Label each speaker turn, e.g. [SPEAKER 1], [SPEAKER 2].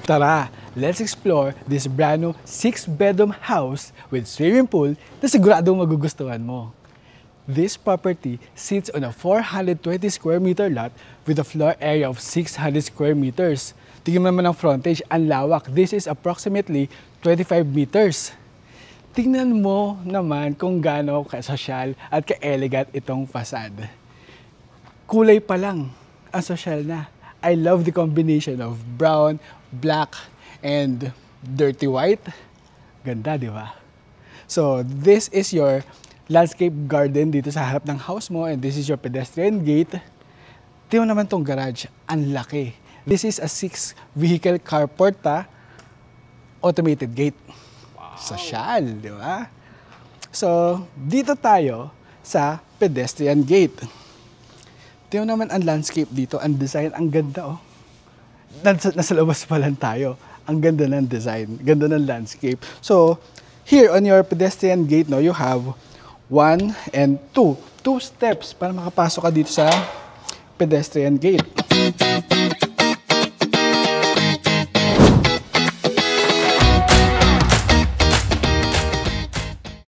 [SPEAKER 1] Tara, let's explore this brand new 6-bedroom house with swimming pool na siguradong magugustuhan mo. This property sits on a 420 square meter lot with a floor area of 600 square meters. Tingnan mo naman ang frontage, ang lawak. This is approximately 25 meters. Tingnan mo naman kung gaano ka-sosyal at ka-elegant itong facade. Kulay pa lang, ang sosyal na. I love the combination of brown, black, and dirty white. Ganda, di ba? So, this is your landscape garden dito sa harap ng house mo, and this is your pedestrian gate. Tingnan naman tong garage, ang laki. This is a 6-vehicle carport, automated gate. Wow. Sosyal, di ba? So, dito tayo sa pedestrian gate. Tingnan naman ang landscape dito, ang design, ang ganda oh. Nasa labas pa lang tayo. Ang ganda ng design, ganda ng landscape. So, here on your pedestrian gate, no, you have 1 and 2 steps para makapasok ka dito sa pedestrian gate.